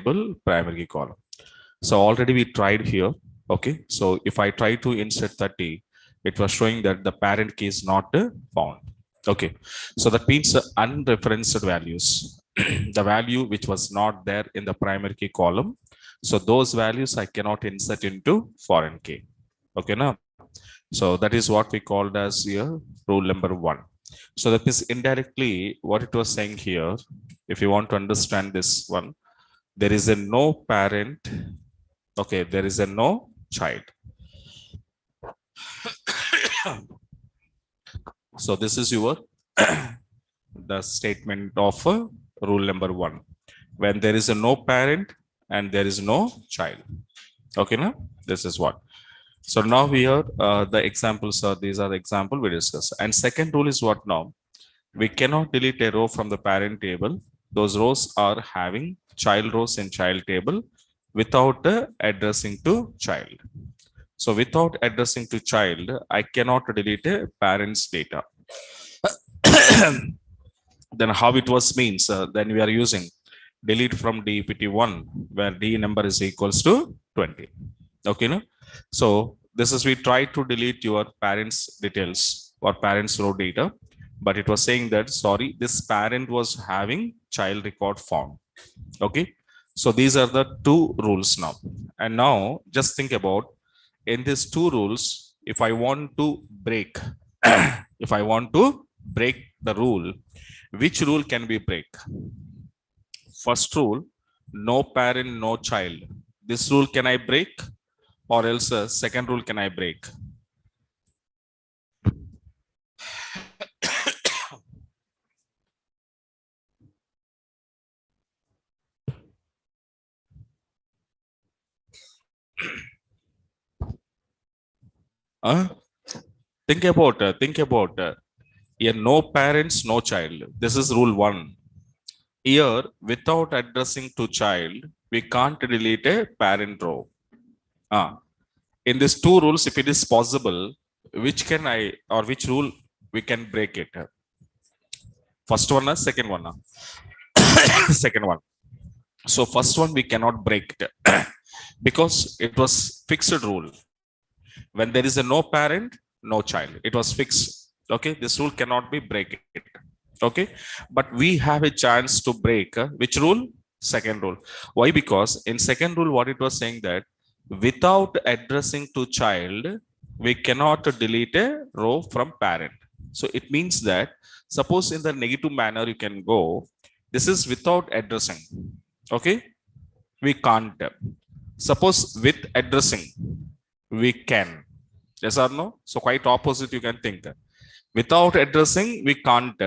table primary key column. So already we tried here. Okay, so if I try to insert 30, it was showing that the parent key is not found. Okay, so that means unreferenced values, the value which was not there in the primary key column. So those values I cannot insert into foreign key. Okay, now, so that is what we called as here rule number 1. So that means indirectly what it was saying here, if you want to understand this one, there is a no parent. Okay, there is a no child. So this is your the statement of rule number 1, when there is a no parent and there is no child. Okay, now this is what. So now here the examples are, these are the example we discussed. And second rule is what now? We cannot delete a row from the parent table. Those rows are having child rows in child table without addressing to child. So without addressing to child, I cannot delete a parent's data. Then how it was means, then we are using delete from DPT1 where D number is equals to 20. Okay, no? So this is, we try to delete your parents details or parents row data, but it was saying that sorry, this parent was having child record form. Okay, so these are the two rules now. And now just think about, in these two rules, if I want to break if I want to break the rule, which rule can we break? First rule, no parent no child, this rule can I break, or else second rule can I break? Think about here, no parents no child, this is rule 1. Here without addressing to child, we can't delete a parent row. In these two rules, if it is possible, which can I, or which rule we can break it? First one or second one? Second one. So first one we cannot break it because it was fixed rule. When there is a no parent, no child, it was fixed. Okay, this rule cannot be break it. Okay, but we have a chance to break which rule? Second rule. Why? Because in second rule, what it was saying that without addressing to child, we cannot delete a row from parent. So it means that suppose in the negative manner you can go, this is without addressing. Okay, we can't. Suppose with addressing, we can. Yes or no? So quite opposite you can think. Without addressing, we can't.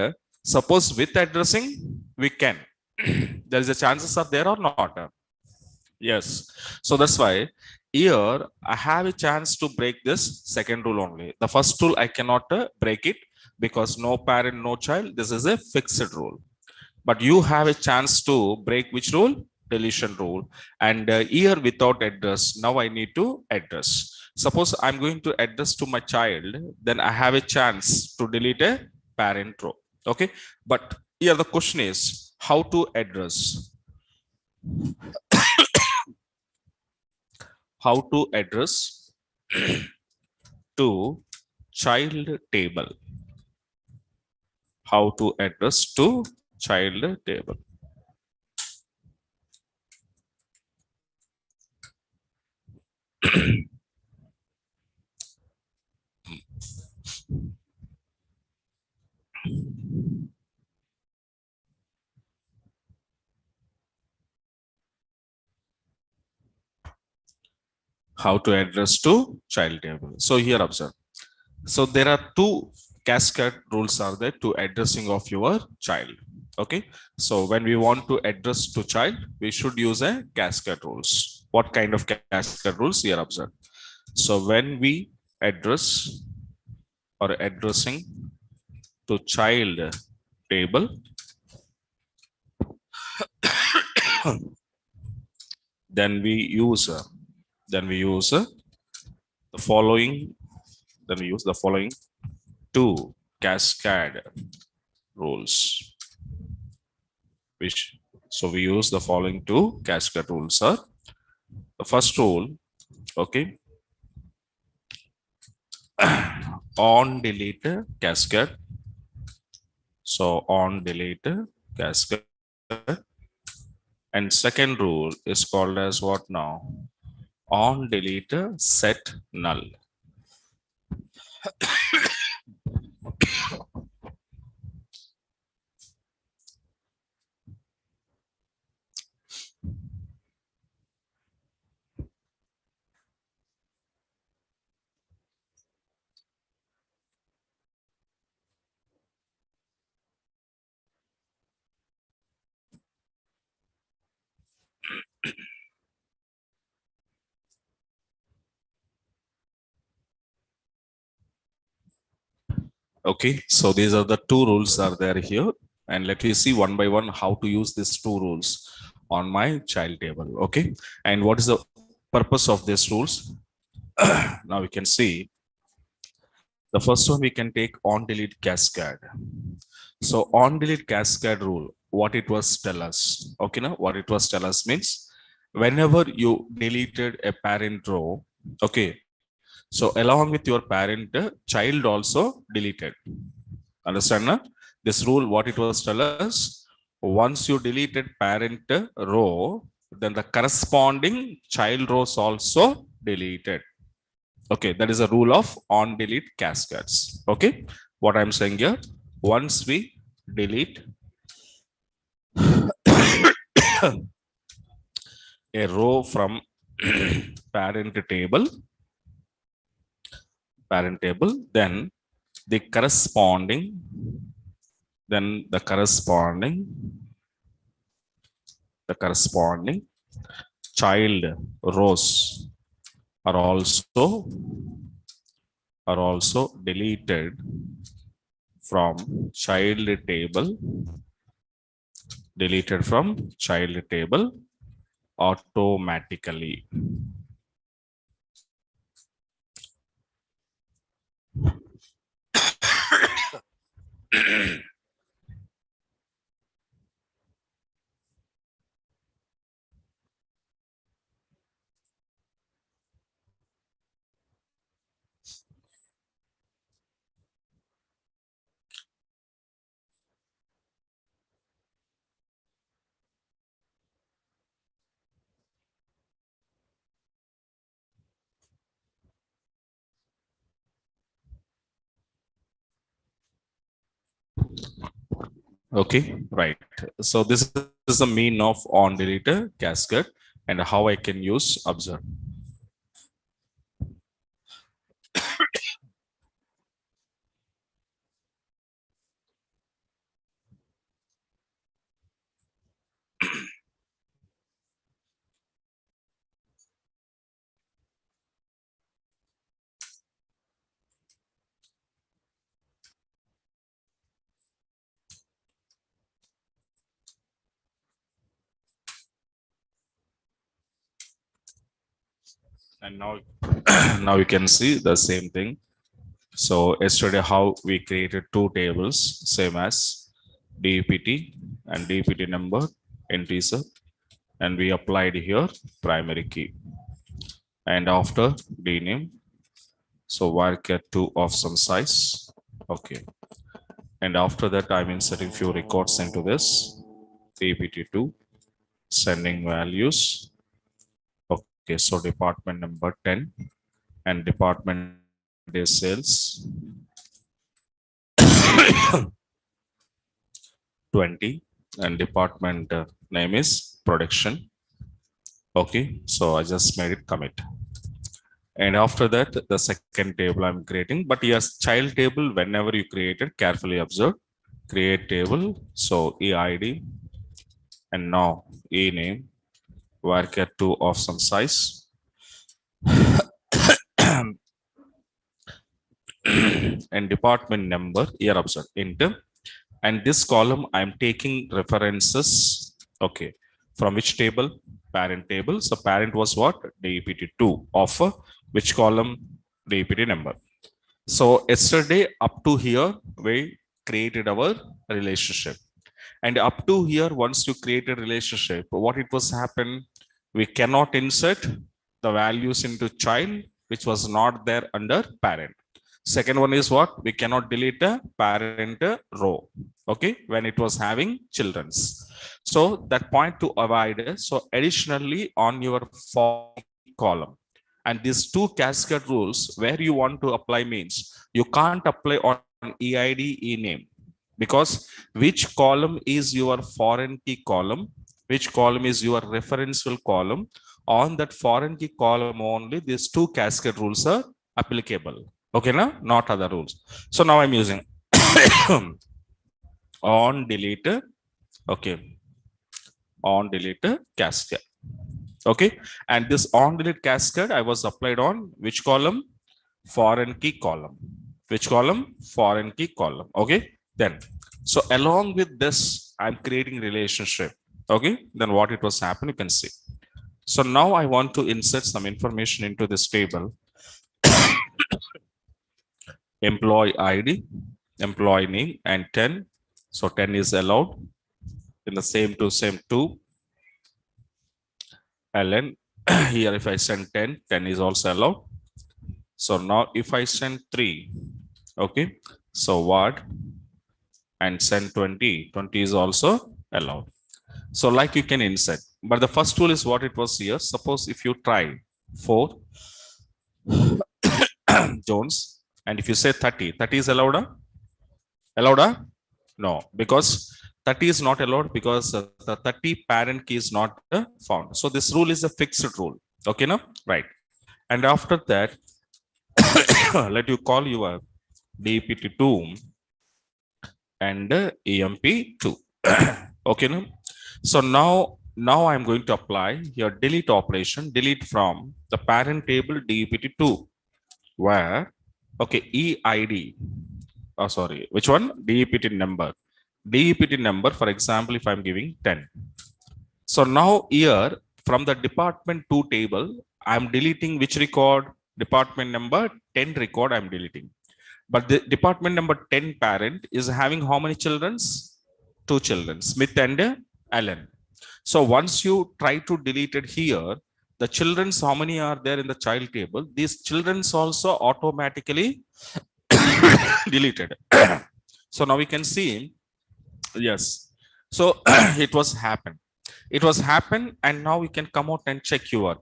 Suppose with addressing, we can. There is a chances are there or not? Yes. So that's why here I have a chance to break this second rule only. The first rule I cannot break it because no parent, no child. This is a fixed rule. But you have a chance to break which rule? Deletion rule. And here without address, now I need to address. Suppose I'm going to address to my child, then I have a chance to delete a parent row. Okay, but here the question is how to address. How to address to child table. How to address to child table. How to address to child table. So here observe. So there are two cascade rules are there to addressing of your child. Okay, so when we want to address to child, we should use a cascade rules. What kind of cascade rules? Here observe. So when we address or addressing to child table, then we use the following. Then we use the following two cascade rules, which So we use the following two cascade rules, sir. The first rule, okay, on delete cascade. So on delete cascade. And second rule is called as what now? On delete set null. Okay, so these are the two rules are there here. And let me see one by one how to use these two rules on my child table. Okay, and what is the purpose of these rules? Now we can see the first one we can take on delete cascade. So on delete cascade rule, what it was tell us. Okay, now what it was tell us means whenever you deleted a parent row, okay, so along with your parent, child also deleted. Understand na? This rule, what it was tell us, once you deleted parent row, then the corresponding child rows also deleted. Okay, that is a rule of on delete cascades. Okay, what I'm saying here, once we delete a row from parent table, then the corresponding, the corresponding child rows are also deleted from child table, automatically. Okay, right. So this is the mean of on delete cascade and how I can use observe. And now, now you can see the same thing. So yesterday, how we created two tables, same as DEPT and DEPT number integer, and we applied here primary key. And after dname, so varchar 2 of some size. Okay. And after that, I'm inserting few records into this DEPT2, sending values. Okay, so department number 10 and department is sales 20 and department name is production. Okay, so I just made it commit. And after that, the second table I'm creating, but yes, child table, whenever you create it, carefully observe, create table. So EID and now E name, varchar 2 of some size. And department number, here observe, enter. And this column, I'm taking references. Okay, from which table? Parent table. So parent was what? DEPT2 of which column? DEPT number. So yesterday up to here, we created our relationship. And up to here, once you create a relationship, what it was happen, we cannot insert the values into child which was not there under parent. Second one is what, we cannot delete a parent row, okay, when it was having children's. So that point to avoid, so additionally on your foreign column, and these two cascade rules where you want to apply means you can't apply on EID name, because which column is your foreign key column, which column is your referential column, on that foreign key column only these two cascade rules are applicable. Okay, now not other rules. So now I'm using on delete, okay, on delete cascade. Okay, and this on delete cascade I was applied on which column, foreign key column. Which column, foreign key column. Okay, then so along with this I'm creating relationship. Okay, then what it was happen, you can see. So now I want to insert some information into this table. Employee ID, employee name, and 10. So 10 is allowed in the same to same 2. ln here if I send 10, 10 is also allowed. So now if I send 3, okay, so what, and send 20, 20 is also allowed. So like you can insert, but the first rule is what it was here. Suppose if you try 4 Jones, and if you say 30, 30 is allowed, allowed, no, because 30 is not allowed, because the 30 parent key is not found. So this rule is a fixed rule. Okay, now, right. And after that, let you call your DEPT2 and EMP2. Okay, now. So now I'm going to apply your delete operation, delete from the parent table DEPT2, where, okay, EID, oh sorry, which one, DEPT number. DEPT number, for example, if I'm giving 10. So now here from the department 2 table, I'm deleting which record, department number 10 record I'm deleting. But the department number 10 parent is having how many children's? 2 children, Smith and Allen. So once you try to delete it here, the children's, how many are there in the child table? These children's also automatically deleted. So now we can see, yes. So it was happen. It was happen, and now we can come out and check your.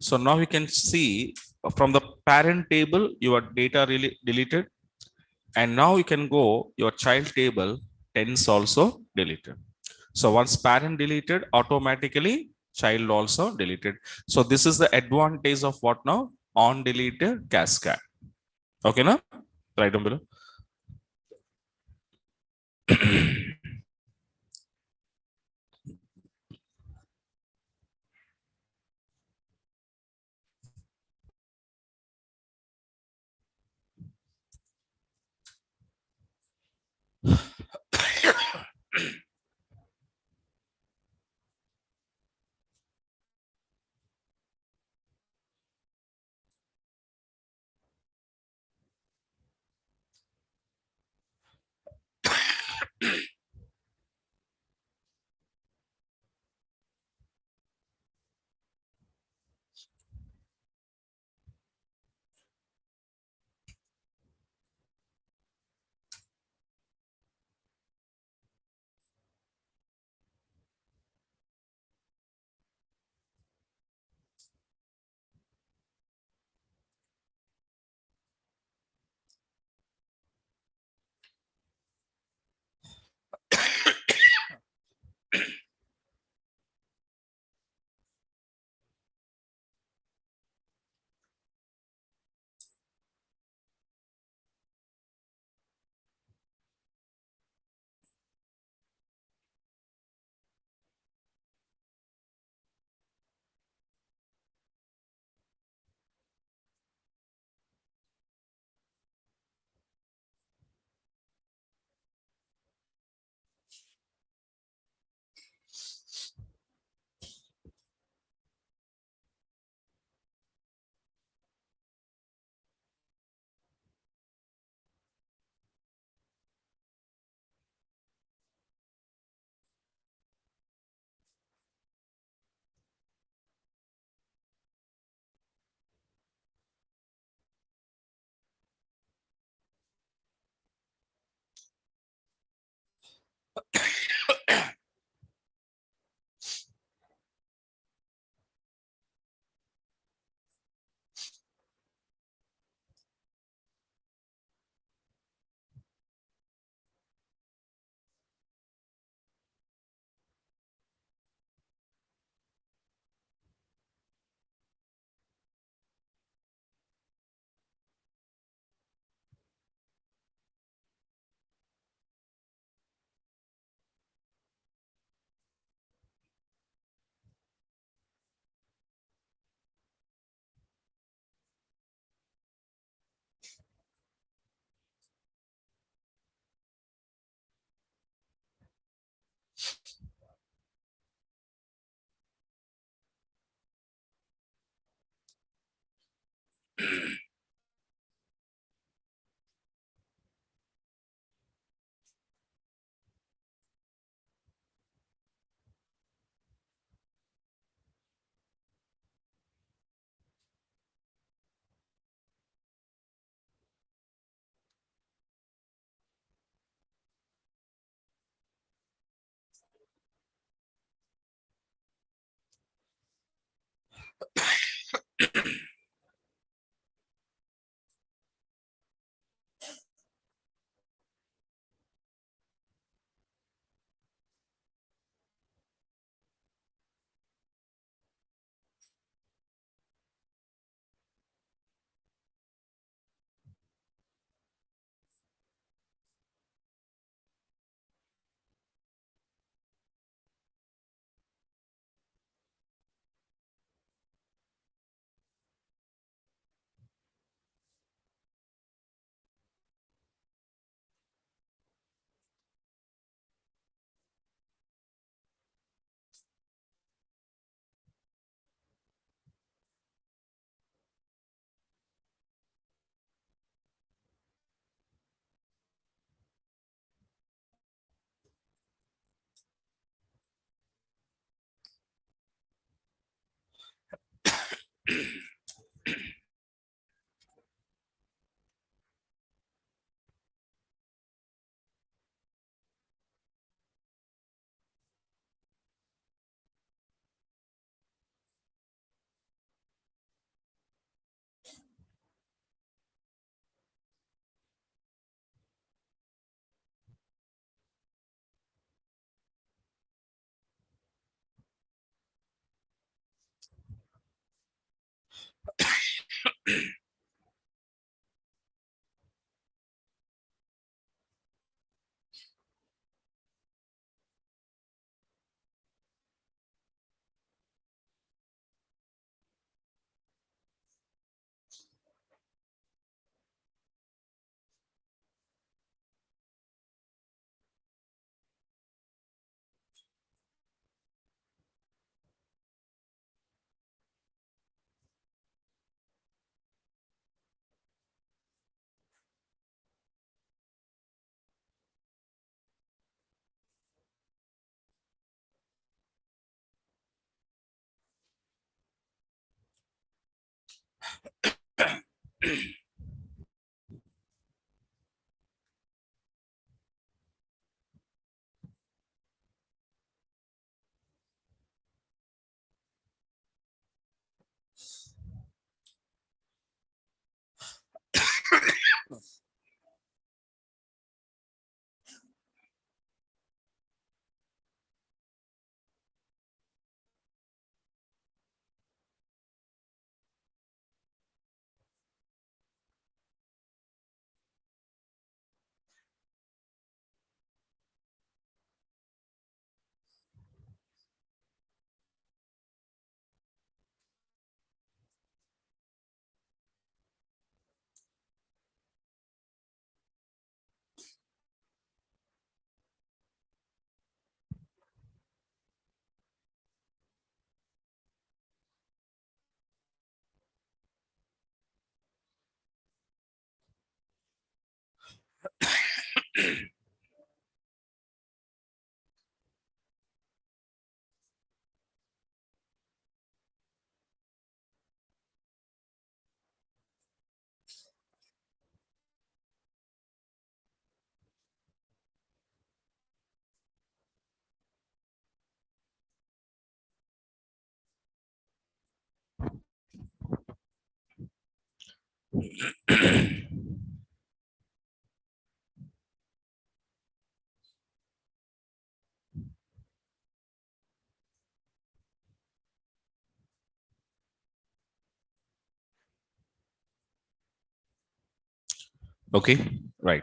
So now you can see from the parent table your data really deleted, and now you can go your child table, 10s also deleted. So once parent deleted, automatically child also deleted. So this is the advantage of what now, on deleted cascade. Okay, now right down below. Okay, right.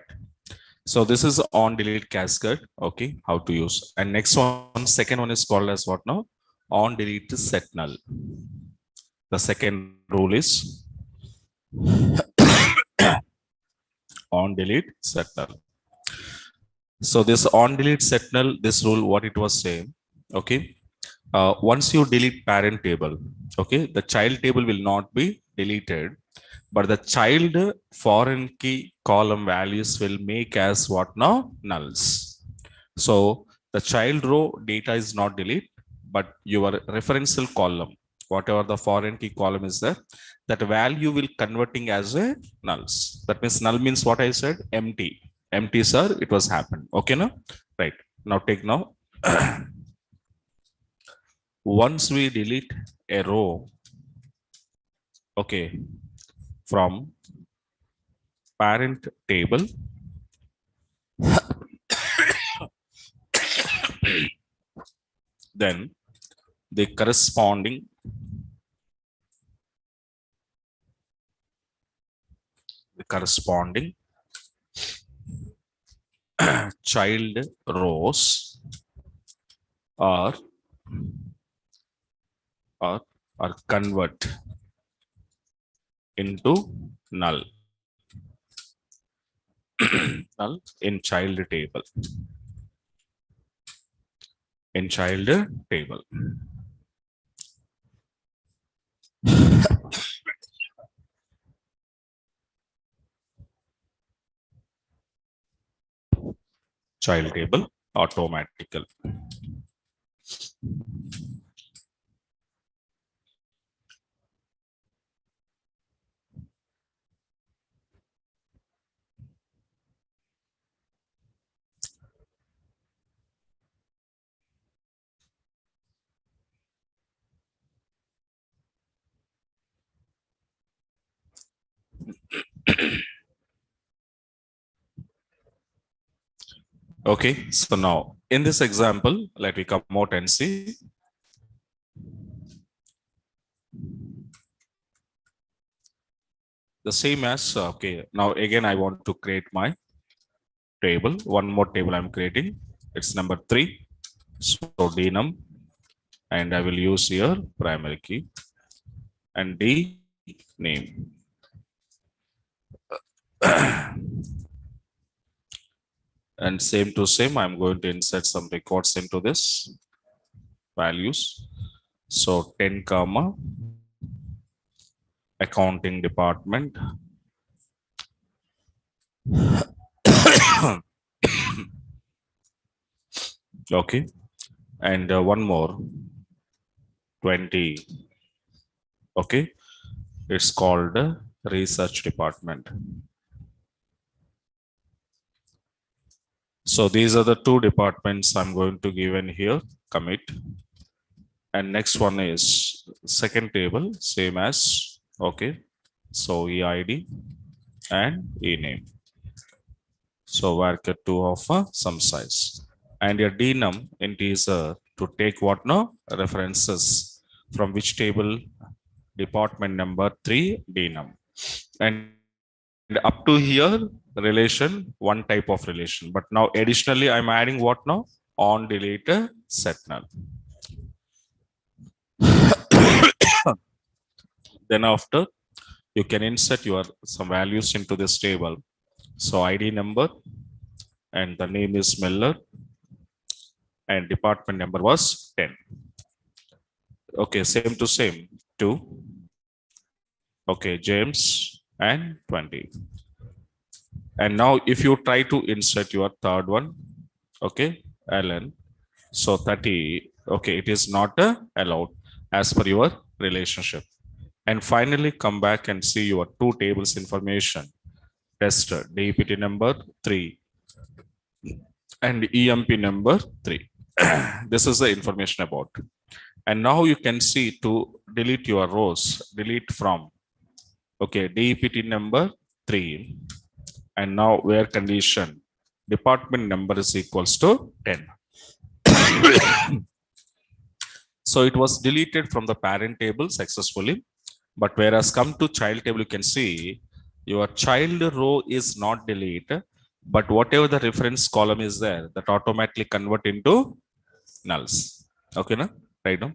So this is on delete cascade. Okay, how to use. And next one, second one is called as what now? On delete set null. The second rule is on delete set null. So this on delete set null, this rule, what it was saying. Okay, once you delete parent table, okay, the child table will not be deleted, but the child foreign key column values will make as what now? Nulls. So the child row data is not delete, but your referential column, whatever the foreign key column is there, that value will converting as a nulls. That means null means what I said, empty. Empty, sir, it was happened. Okay, now, right. Now take now. Once we delete a row, okay, from parent table, then the corresponding child rows are are, are convert into null null in child table, in child table. Child table automatical. Okay, so now in this example, let me come out and see. The same as, okay, now again, I want to create my table. One more table I'm creating. It's number 3. So denum, and I will use here primary key and D name. And same to same, I'm going to insert some records into this values. So 10 comma accounting department. Okay, and one more 20. Okay, it's called research department. So these are the two departments I'm going to give in here, commit. And next one is second table, same as, okay. So EID and ename. So varchar 2 of some size. And your denum integer to take what now? References from which table? Department number 3 denum. And up to here, relation, one type of relation. But now additionally, I'm adding what now? On delete set null. Then after, you can insert your some values into this table. So ID number and the name is Miller and department number was 10. Okay, same to same, 2. Okay, James and 20. And now if you try to insert your third one, okay, Alan, so 30, okay, it is not allowed as per your relationship. And finally, come back and see your two tables information. Tester, DPT number 3 and EMP number 3. This is the information about. And now you can see to delete your rows, delete from, okay, DPT number 3. And now where condition, department number is equals to 10. So it was deleted from the parent table successfully. But whereas come to child table, you can see your child row is not deleted, but whatever the reference column is there, that automatically convert into nulls. Okay, na? Right now.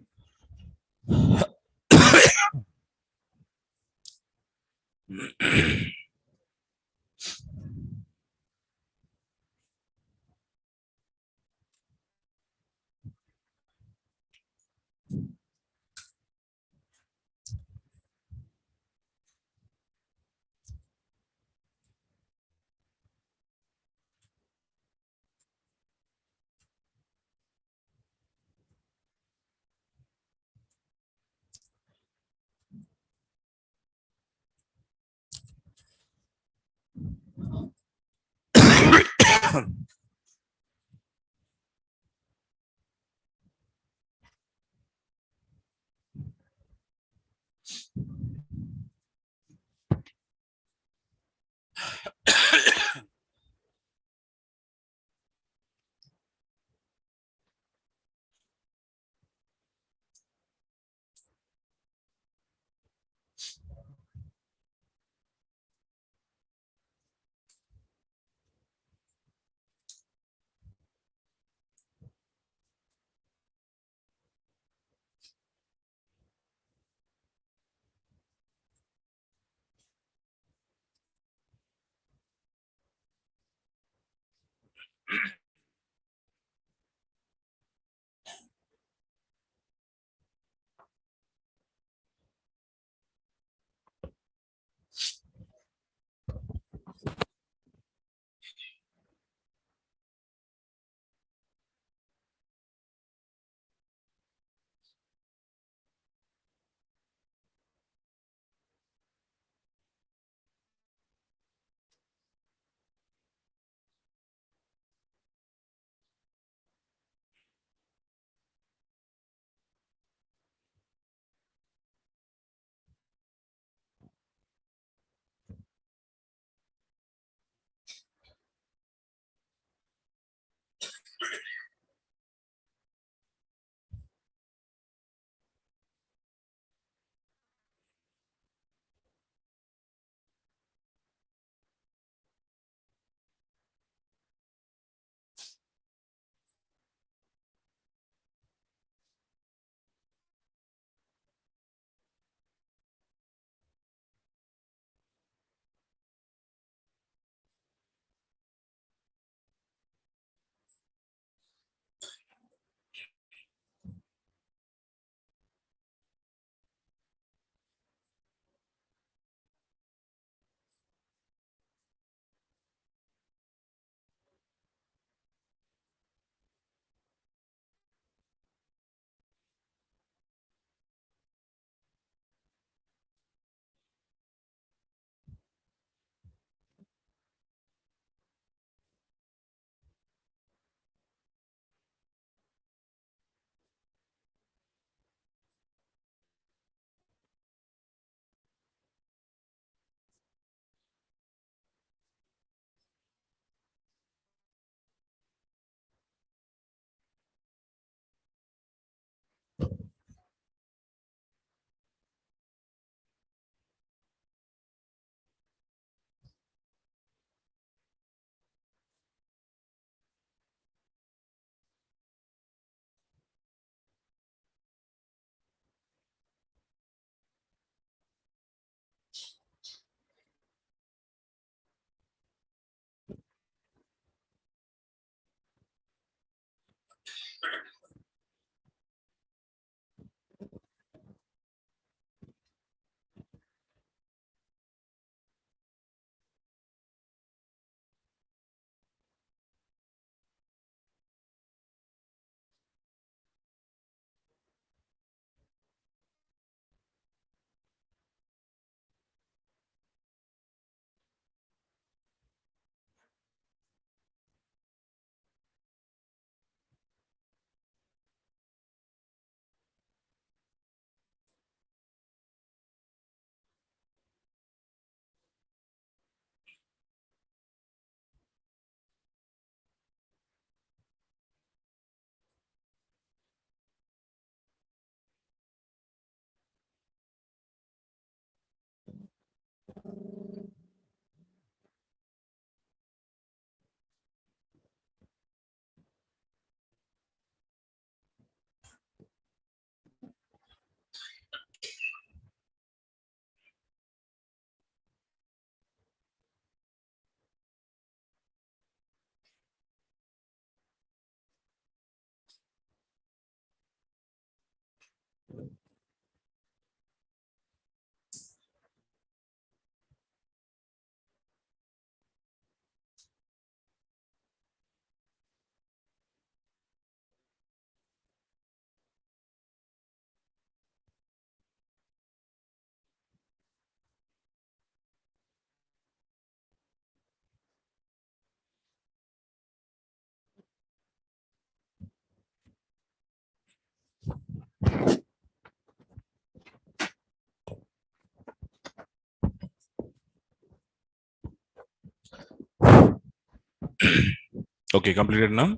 Okay, completed now.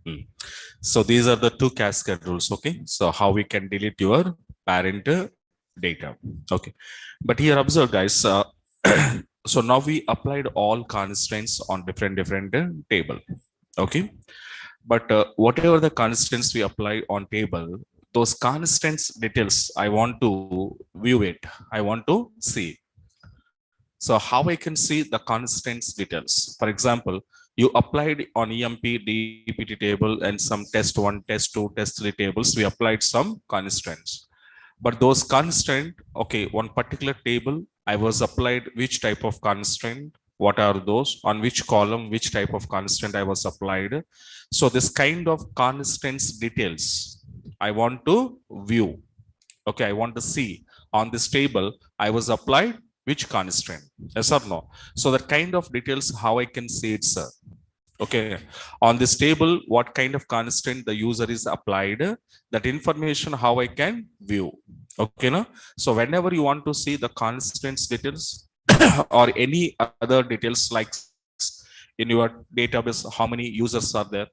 Hmm. So these are the two cascade rules. Okay, so how we can delete your parent data. Okay, but here observe, guys. So now we applied all constraints on different table. Okay, but whatever the constraints we apply on table, those constraints details I want to view it. I want to see. So how I can see the constraints details. For example, you applied on EMP, DPT table and some test 1, test 2, test 3 tables. We applied some constraints. But those constraint, okay, one particular table, I was applied which type of constraint, what are those, on which column, which type of constraint I was applied. So this kind of constraints details, I want to view. Okay, I want to see on this table, I was applied which constraint, yes or no? So that kind of details, how I can see it, sir. Okay, on this table, what kind of constraint the user is applied, that information, how I can view. Okay, no? So whenever you want to see the constraints details or any other details like in your database, how many users are there,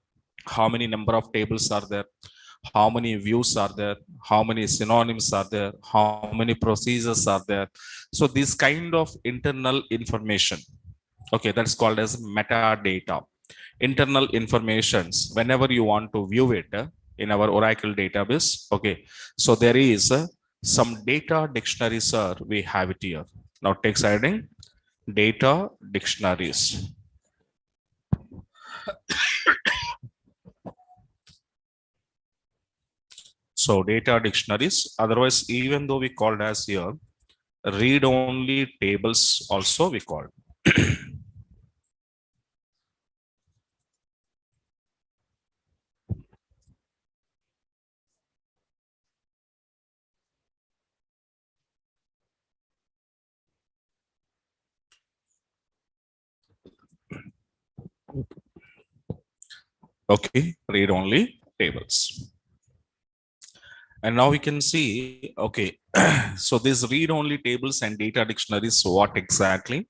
how many number of tables are there, how many views are there, how many synonyms are there, how many procedures are there. So this kind of internal information, okay, that's called as metadata. Internal informations, whenever you want to view it in our Oracle database. Okay, so there is some data dictionaries, sir, we have it here. Now take heading data dictionaries. So data dictionaries, otherwise even though we called as here read only tables also we called. Okay, read only tables. And now we can see, okay, so these read only tables and data dictionaries, what exactly?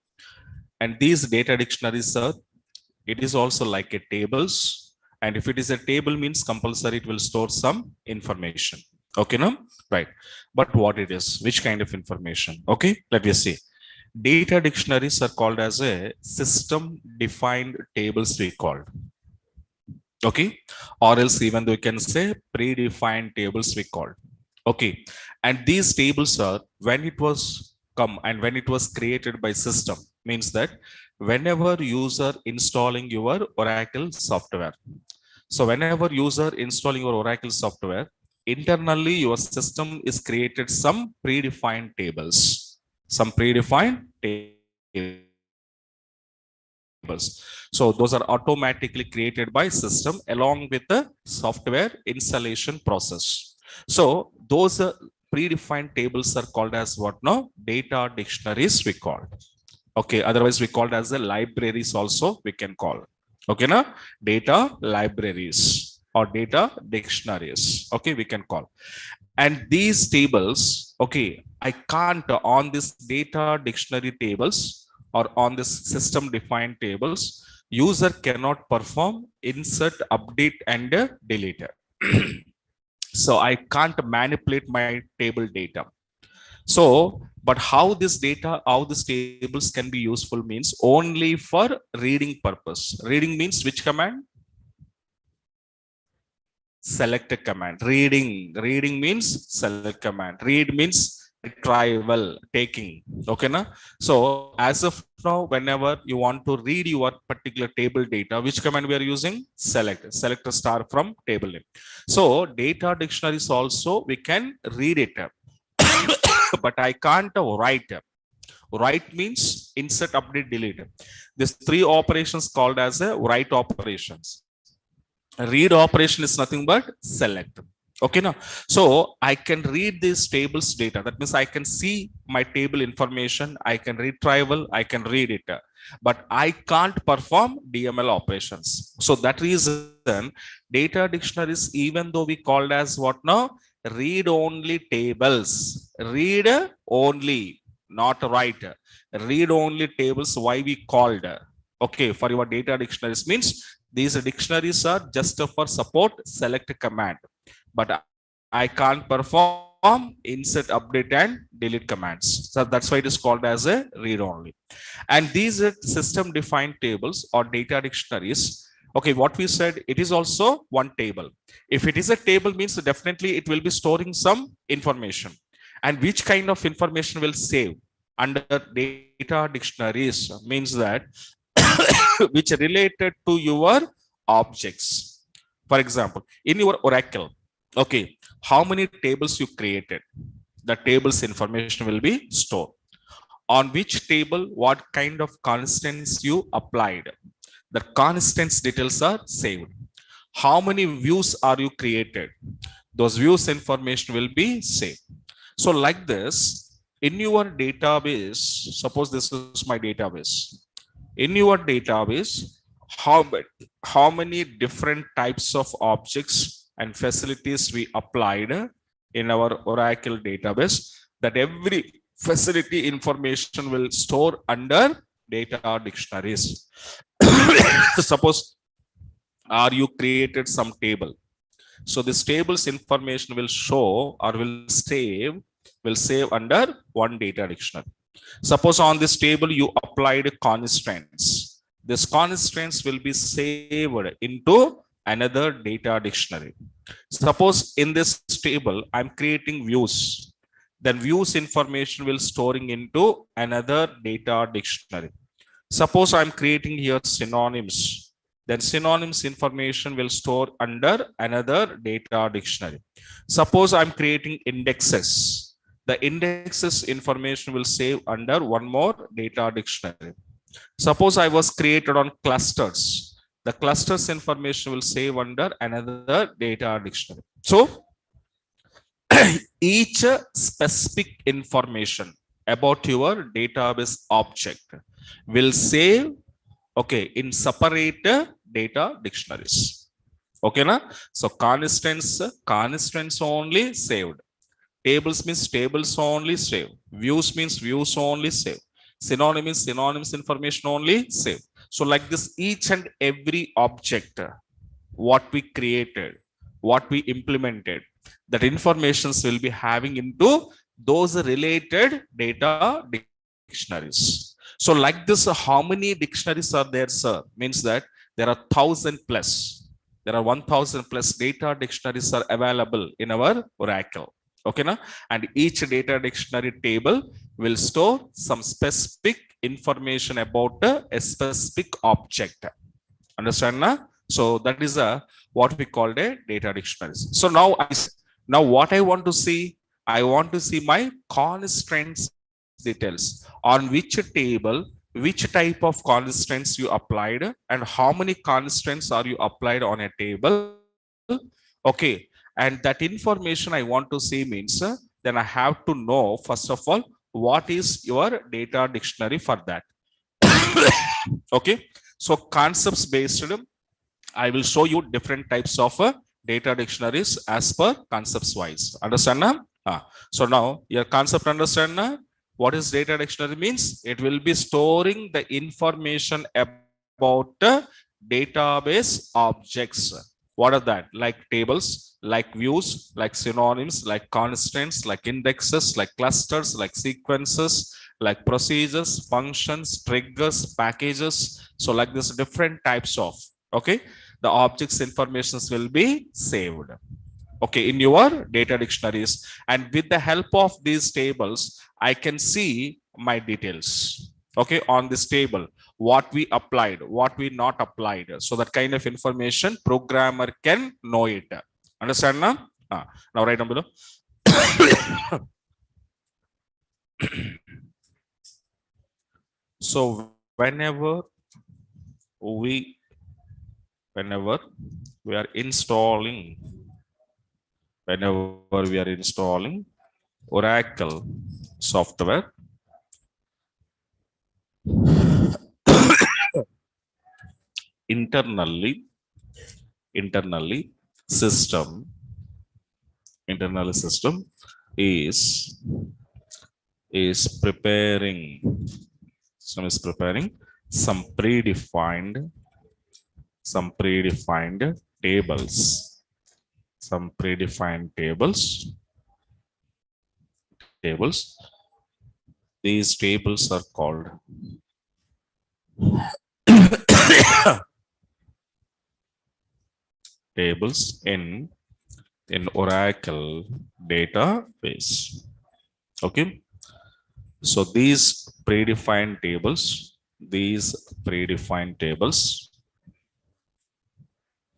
And these data dictionaries, sir, it is also like a tables. And if it is a table means compulsory, it will store some information. Okay, no? Right. But what it is, which kind of information? Okay, let me see. Data dictionaries are called as a system defined tables we called. Okay, or else even we can say predefined tables we called. Okay, and these tables are when it was come and when it was created by system, means that whenever user installing your Oracle software, so whenever user installing your Oracle software, internally your system is created some predefined tables, some predefined tables. So those are automatically created by system along with the software installation process. So those predefined tables are called as what now? Data dictionaries we called. Okay, otherwise we called as the libraries also we can call. Okay, now data libraries or data dictionaries. Okay, we can call. And these tables, okay, I can't on this data dictionary tables or on this system defined tables, user cannot perform insert, update and delete. So I can't manipulate my table data. So but how this data, how these tables can be useful means only for reading purpose. Reading means which command? Select a command. Reading means select command. Read means retrieval, taking. Okay, na? So as of now, whenever you want to read your particular table data, which command we are using? Select a star from table name. So data dictionaries also we can read it, but I can't write. Write means insert, update, delete. These three operations called as a write operations. Read operation is nothing but select. Okay, now so I can read this tables data. That means I can see my table information, I can retrieval, I can read it, but I can't perform DML operations. So that reason data dictionaries, even though we called as what now, read only tables, read only, not write, read only tables. Why we called? Okay, for your data dictionaries means these dictionaries are just for support select command, but I can't perform insert, update, and delete commands. So that's why it is called as a read only. And these system defined tables or data dictionaries. Okay, what we said, it is also one table. If it is a table means definitely it will be storing some information. And which kind of information will save under data dictionaries means that which related to your objects. For example, in your Oracle, okay, how many tables you created, the tables information will be stored. On which table what kind of constants you applied, the constants details are saved. How many views are you created, those views information will be saved. So like this, in your database, suppose this is my database. In your database, how many different types of objects and facilities we applied in our Oracle database, that every facility information will store under data dictionaries. Suppose are you created some table, so this table's information will show or will save under one data dictionary. Suppose on this table you applied constraints, this constraints will be saved into another data dictionary. Suppose in this table I'm creating views, then views information will storing into another data dictionary. Suppose I'm creating here synonyms, then synonyms information will store under another data dictionary. Suppose I'm creating indexes, the indexes information will save under one more data dictionary. Suppose I was created on clusters, the clusters information will save under another data dictionary. So each specific information about your database object will save, okay, in separate data dictionaries. Okay, na? So constants only saved, tables means tables only save, views means views only save, synonyms information only save. So like this, each and every object what we created, what we implemented, that informations will be having into those related data dictionaries. So like this, how many dictionaries are there, sir? Means that there are 1,000 plus, there are 1,000 plus data dictionaries are available in our Oracle. Okay, na? And each data dictionary table will store some specific information about a specific object. Understand, na? So that is what we call a data dictionaries. So now what I want to see, I want to see my constraints details, on which table, which type of constraints you applied, and how many constraints are you applied on a table. Okay, and that information I want to see means then I have to know first of all what is your data dictionary for that. Okay, so concepts based, I will show you different types of data dictionaries as per concepts wise. Understand now? So now your concept understand now? What is data dictionary means? It will be storing the information about database objects. What are that? Like tables, like views, like synonyms, like constants, like indexes, like clusters, like sequences, like procedures, functions, triggers, packages. So like this different types of, okay, the objects informations will be saved, okay, in your data dictionaries. And with the help of these tables, I can see my details. Okay, on this table, what we applied, what we not applied. So that kind of information programmer can know it. Understand now? Now write down below. So we whenever we are installing whenever we are installing Oracle software, internally system internal system is is preparing some predefined tables, some predefined tables. These tables are called tables in Oracle database. Okay, so these predefined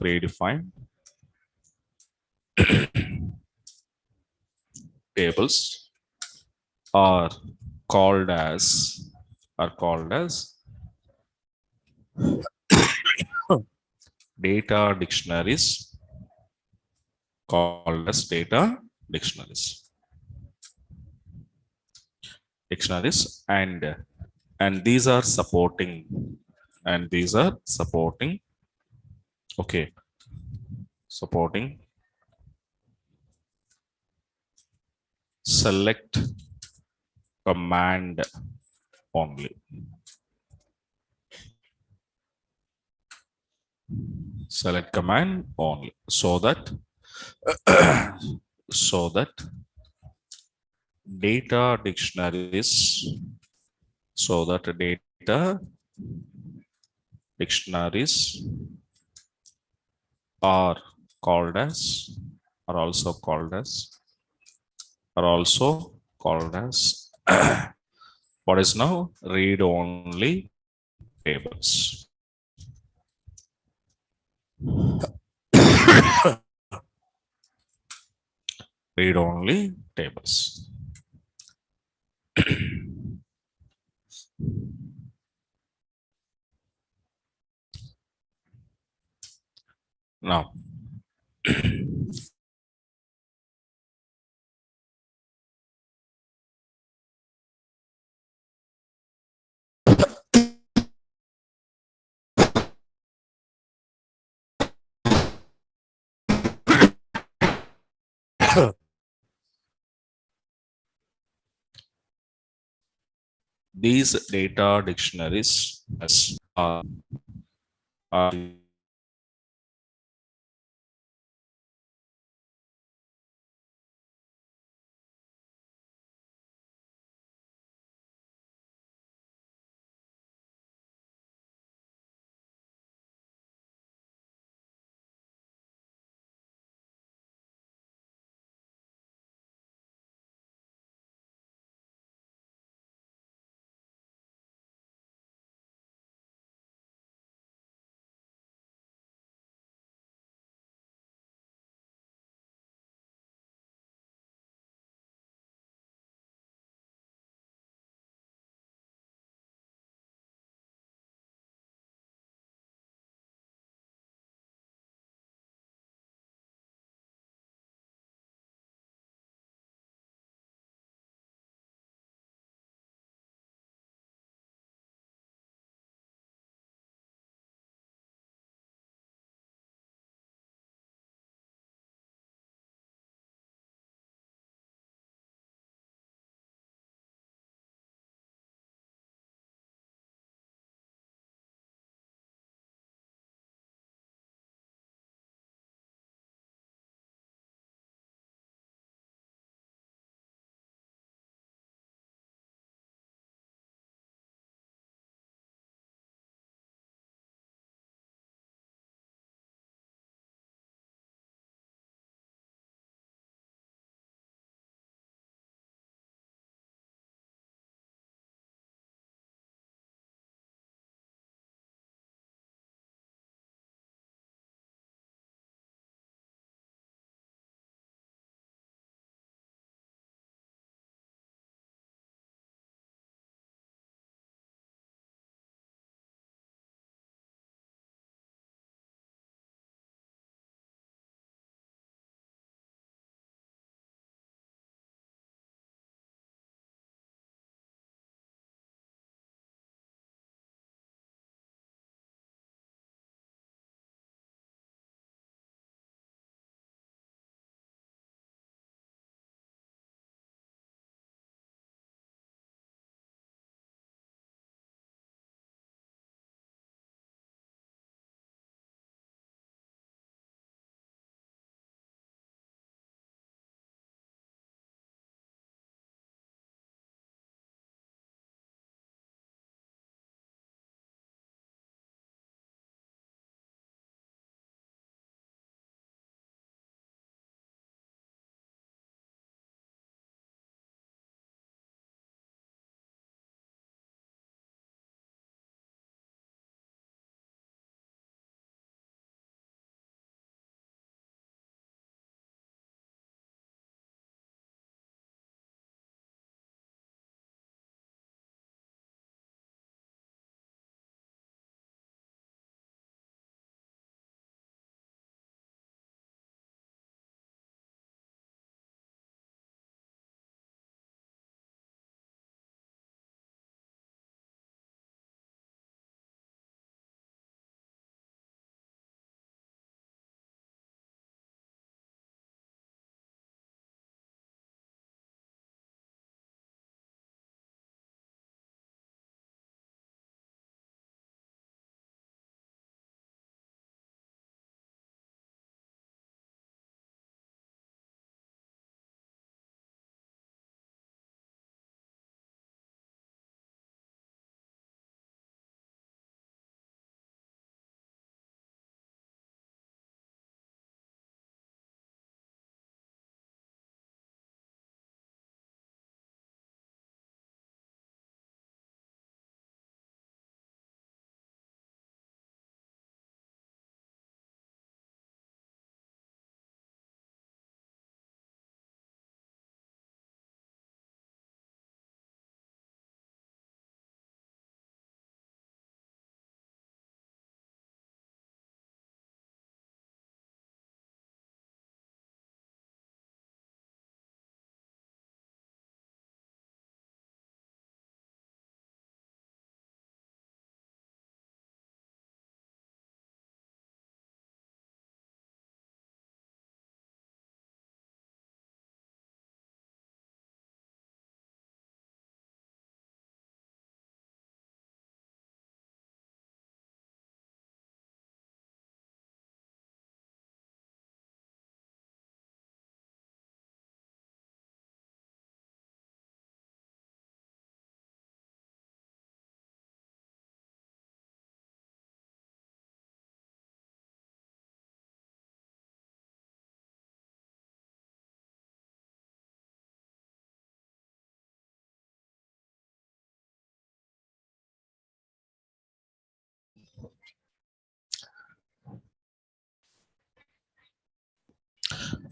predefined tables are called as called as data dictionaries, called as dictionaries, and these are supporting okay, supporting select command only, select command only, so that so that data dictionaries so that data dictionaries are called as are also called as are also called as what is now read only tables. Read only tables. Now, these data dictionaries are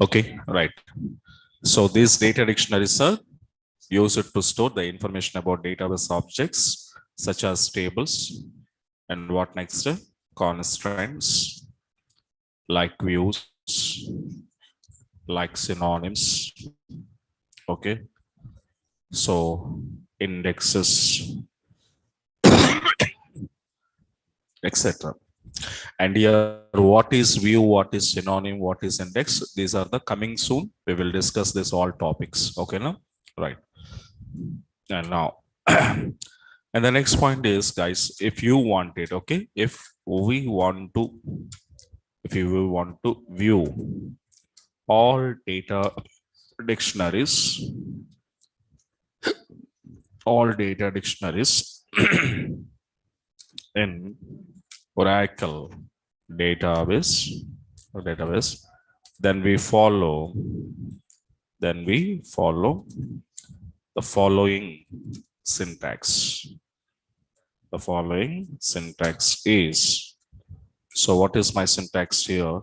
Okay, right. So these data dictionaries are used to store the information about database objects such as tables and what next? Constraints like views, like synonyms. Okay, so indexes, etc. And here, what is view, what is synonym, what is index? These are the coming soon. We will discuss this all topics. Okay, now, right. And now, and the next point is, guys, if you want it, okay, if you want to view all data dictionaries, all data dictionaries in Oracle database, then we follow the following syntax. The following syntax is, so what is my syntax here?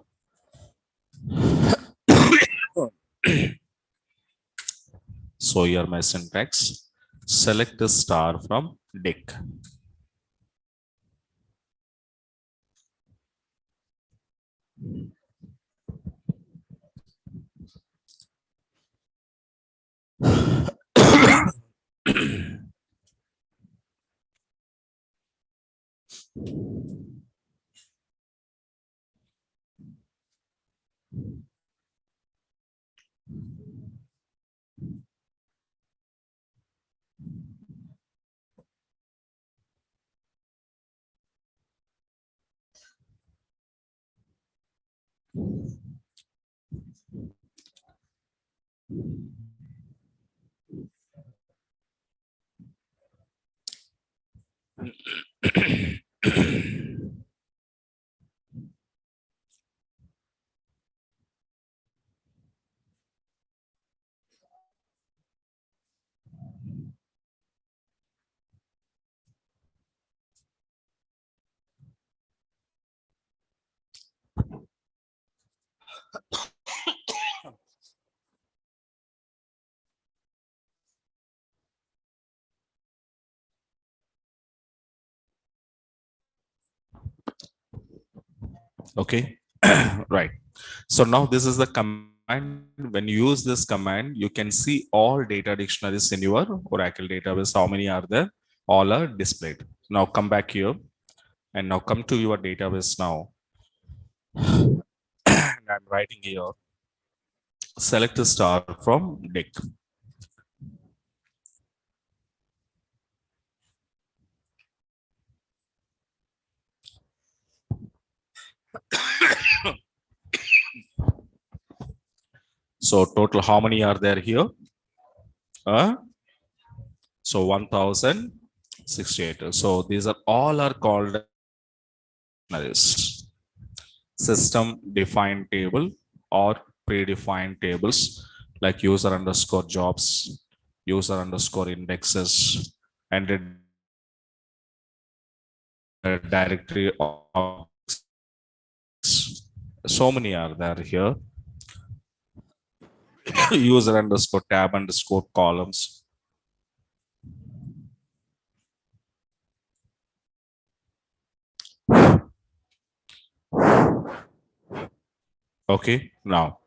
So here my syntax, select the star from Dick. Okay, right. So now this is the command. When you use this command, you can see all data dictionaries in your Oracle database. How many are there? All are displayed. Now come back here and now come to your database now. And I'm writing here, select a star from Dick. So total, how many are there here? So 1068. So these are all are called dictionaries. System defined table or predefined tables like user underscore jobs, user underscore indexes, and a directory of so many are there here. User underscore tab underscore columns. Okay, now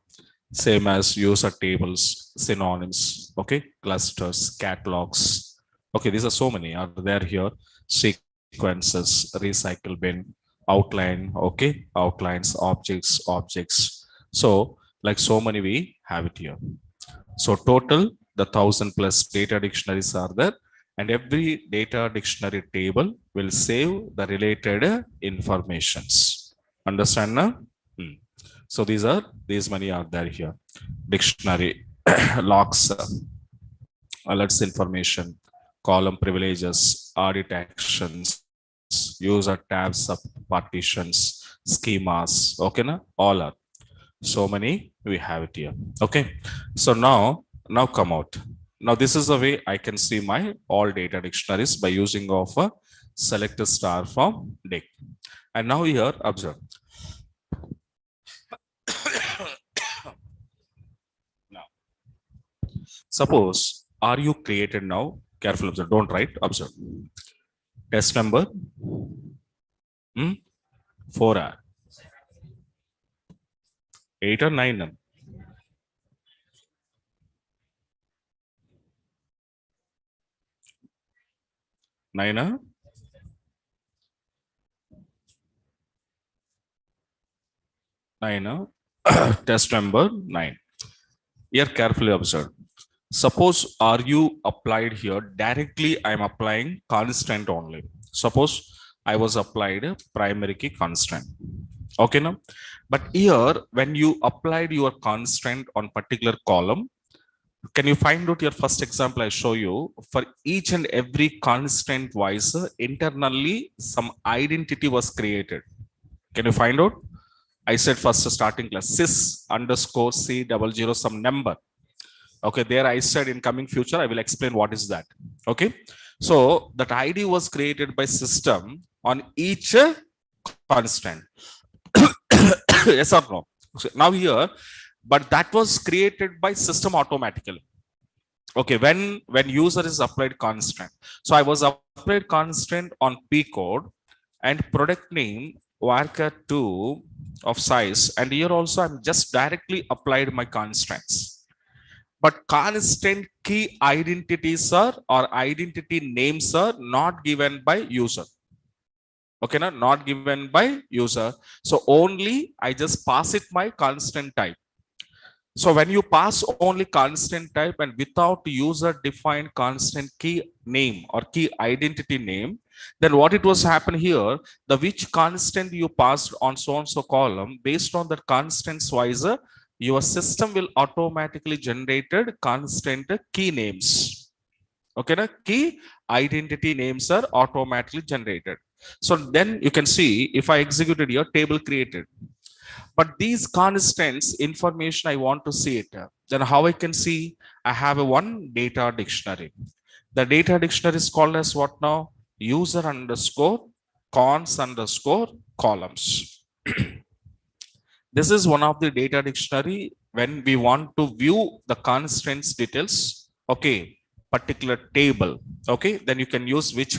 same as user tables, synonyms, okay, clusters, catalogs. Okay, these are so many are there here. Sequences, recycle bin, outline, okay, outlines, objects. So like so many we have it here. So total the 1000+ data dictionaries are there, and every data dictionary table will save the related informations. Understand now? Hmm. So these many are there here. Dictionary locks, alerts information, column privileges, audit actions, user tabs, sub partitions, schemas. Okay, na? All are. So many we have it here. Okay. So now come out. Now this is the way I can see my all data dictionaries by using of a select a star from Dick. And now here, observe. Now, suppose, are you created now? Careful, observe. Don't write, observe. Test number 4R. 8 or 9? 9? 9? Test number 9. Here, carefully observe. Suppose, are you applied here? Directly, I am applying constant only. Suppose I was applied a primary key constant. Okay, now? But here, when you applied your constant on particular column, can you find out your first example I show you? For each and every constant wise, internally, some identity was created. Can you find out? I said first starting class, sys underscore C00 some number. Okay, there I said in coming future, I will explain what is that. Okay, so that ID was created by system on each constant. Yes or no? So now here, but that was created by system automatically. Okay, when user is applied constant. So I was applied constant on P code and product name varchar 2 of size, and here also I'm just directly applied my constants. But constant key identities or identity names are not given by user. Okay, not given by user. So only I just pass it my constant type. So when you pass only constant type and without user defined constant key name or key identity name, then what it was happen here, the which constant you passed on so and so column, based on that constants wise, your system will automatically generated constant key names. Okay, na? Key identity names are automatically generated. So then you can see if I executed your table created. But these constants information I want to see it. Then how I can see? I have a one data dictionary. The data dictionary is called as what now? User underscore cons underscore columns. This is one of the data dictionary when we want to view the constants details. Okay, particular table. Okay, then you can use which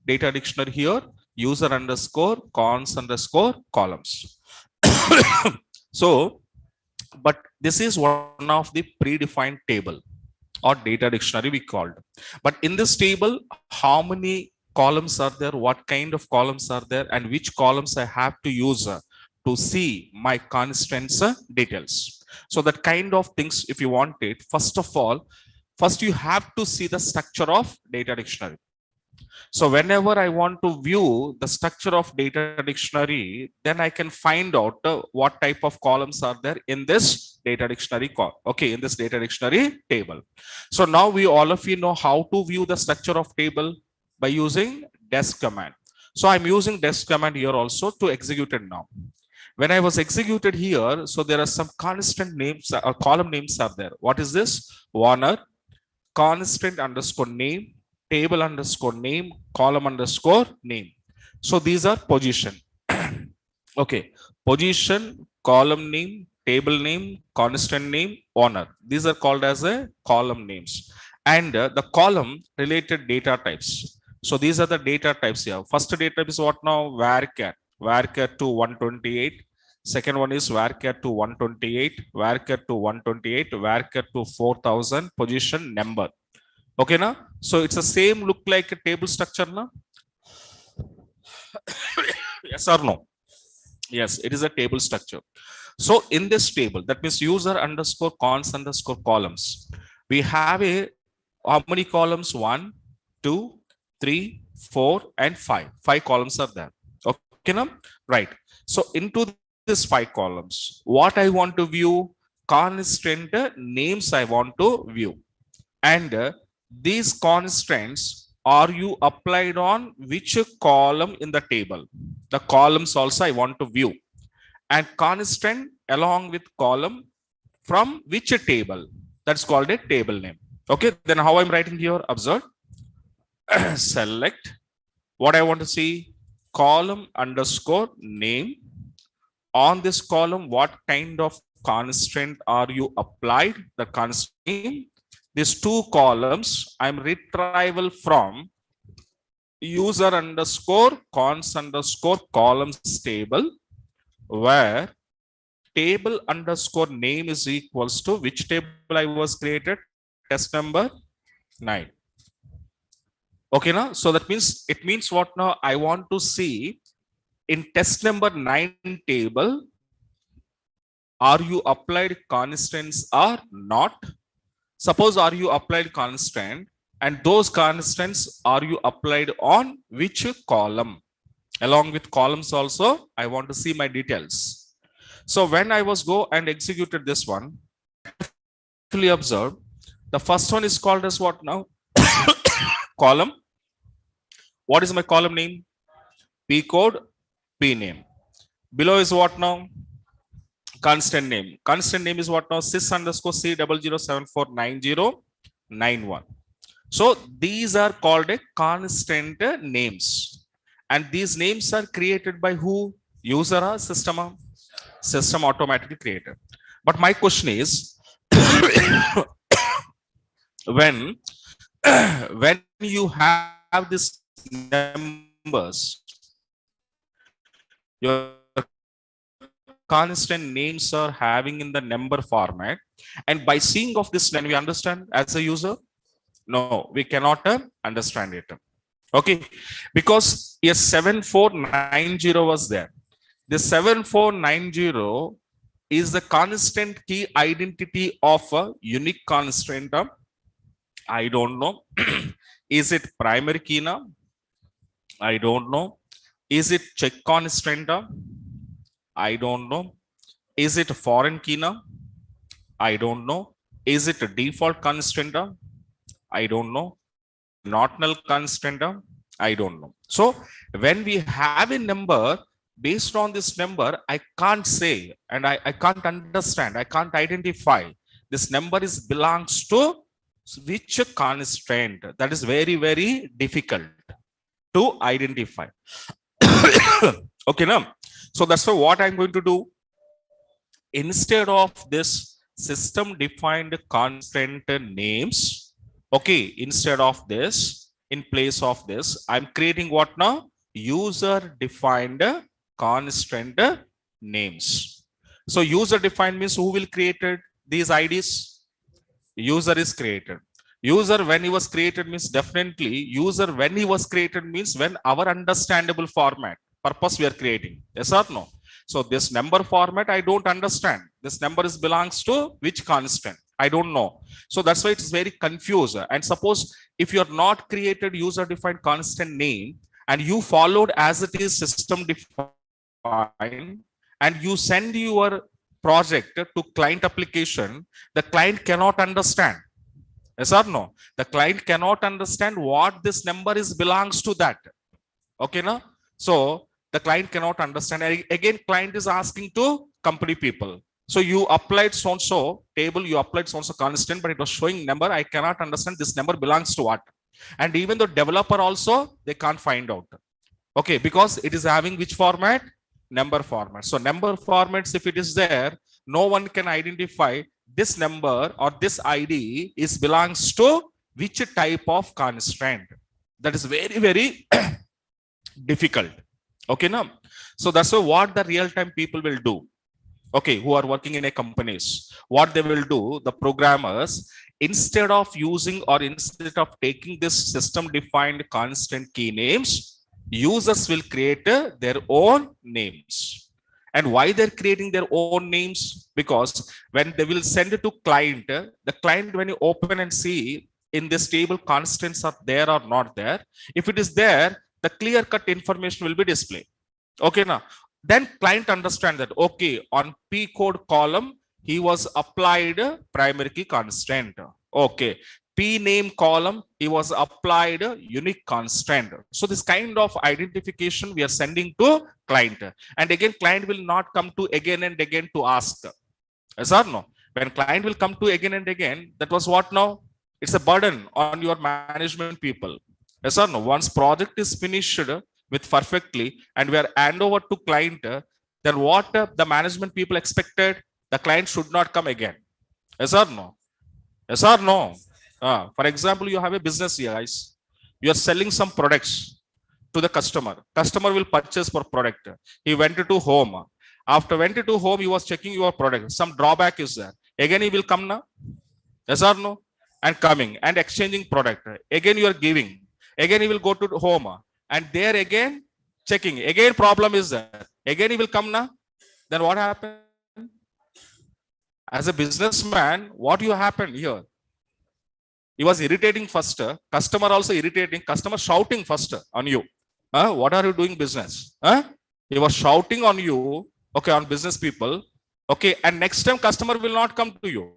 data dictionary here? User underscore cons underscore columns. So, but this is one of the predefined table or data dictionary we called. But in this table, how many columns are there? What kind of columns are there? And which columns I have to use to see my constants details. So that kind of things, if you want it, first of all, first you have to see the structure of data dictionary. So whenever I want to view the structure of data dictionary, then I can find out what type of columns are there in this data dictionary in this data dictionary table. So now we all of you know how to view the structure of table by using desc command. So I'm using desc command here also to execute it now. When I was executed here, so there are some constant names or column names are there. What is this? Warner, constant underscore name, table underscore name, column underscore name. So these are position. Okay, position, column name, table name, constant name, owner. These are called as a column names. And the column related data types. So these are the data types here. First data type is what now? Varchar. Varchar to 128. Second one is varchar to 128. Varchar to 128. Varchar to 4000. Position number. Okay, na? So it's the same look like a table structure, na? Yes or no? Yes, it is a table structure. So in this table, that means user underscore cons underscore columns. We have how many columns? 1, 2, 3, 4, and 5. 5 columns are there. Okay, na? Right. So into this 5 columns, what I want to view? Constant names I want to view. And these constants are you applied on which column in the table? The columns also I want to view. And constant along with column from which table? That's called a table name. Okay, then how I'm writing here? Observe. Select what I want to see. column underscore name. On this column, what kind of constraint are you applied? The constraint name. These two columns I'm retrieval from user underscore cons underscore columns table, where table underscore name is equals to which table I was created? Test number 9. Okay, now so that means it means what now? I want to see in test number 9 table, are you applied constants or not? Suppose are you applied constant, and those constants are you applied on which column? Along with columns also, I want to see my details. So when I was go and executed this one, carefully observe, the first one is called as what now? Column. What is my column name? P code, P name. Below is what now? Constant name. Constant name is what now? Sys underscore C 00749091. So these are called a constant names. And these names are created by who? User or system? System automatically created. But my question is, when when you have these numbers, your constant names are having in the number format, and by seeing of this, can we understand as a user? No, we cannot understand it. Okay, because a 7490 was there. The 7490 is the constant key identity of a unique constraint. I don't know. Is it primary key now? I don't know. Is it check constraint? I don't know. Is it foreign key now? I don't know. Is it a default constraint? I don't know. Not null constraint? I don't know. So when we have a number, based on this number, I can't say, and I can't understand, I can't identify this number is belongs to which constraint. That is very, very difficult to identify. Okay, now. So that's why what I'm going to do, instead of this system defined constant names, okay, instead of this, in place of this, I'm creating what now? User defined constant names. So user defined means who will create these IDs? User is created. User when he was created means definitely user when he was created means when our understandable format purpose we are creating. Yes or no? So this number format I don't understand. This number is belongs to which constant? I don't know. So that's why it's very confused. And suppose if you are not created user defined constant name and you followed as it is system defined and you send your project to client application, the client cannot understand. Yes or no? The client cannot understand what this number is belongs to that. Okay, now? So the client cannot understand. Again, client is asking to company people. So you applied so-and-so table, you applied so-and-so constant, but it was showing number. I cannot understand this number belongs to what. And even the developer also, they can't find out. Okay, because it is having which format? Number format. So number formats, if it is there, no one can identify this number or this ID is belongs to which type of constraint. That is very, very difficult. Okay, now. So that's what the real-time people will do. Okay, who are working in a companies, what they will do, the programmers, instead of using or instead of taking this system defined constant key names, users will create their own names. And why they're creating their own names? Because when they will send it to client, the client, when you open and see in this table constants are there or not there, if it is there, the clear cut information will be displayed. Okay, now then client understand that, okay, on P code column, he was applied primary key constraint. Okay. P name column, he was applied unique constraint. So this kind of identification we are sending to client. And again, client will not come to again and again to ask. Yes or no? When client will come to again and again, that was what now? It's a burden on your management people. Yes or no? Once project is finished, with perfectly, and we are hand over to client, then what the management people expected? The client should not come again. Yes or no? Yes or no? For example, you have a business here, guys. You are selling some products to the customer. Customer will purchase for product. He went to home. After went to home, he was checking your product. Some drawback is there. Again, he will come now. Yes or no? And coming and exchanging product. Again, you are giving. Again, he will go to home. And there again, checking. Again, problem is there. Again, he will come now. Then what happened? As a businessman, what you happened here? He was irritating first. Customer also irritating. Customer shouting first on you. What are you doing business? He was shouting on you. Okay, on business people. Okay, and next time customer will not come to you.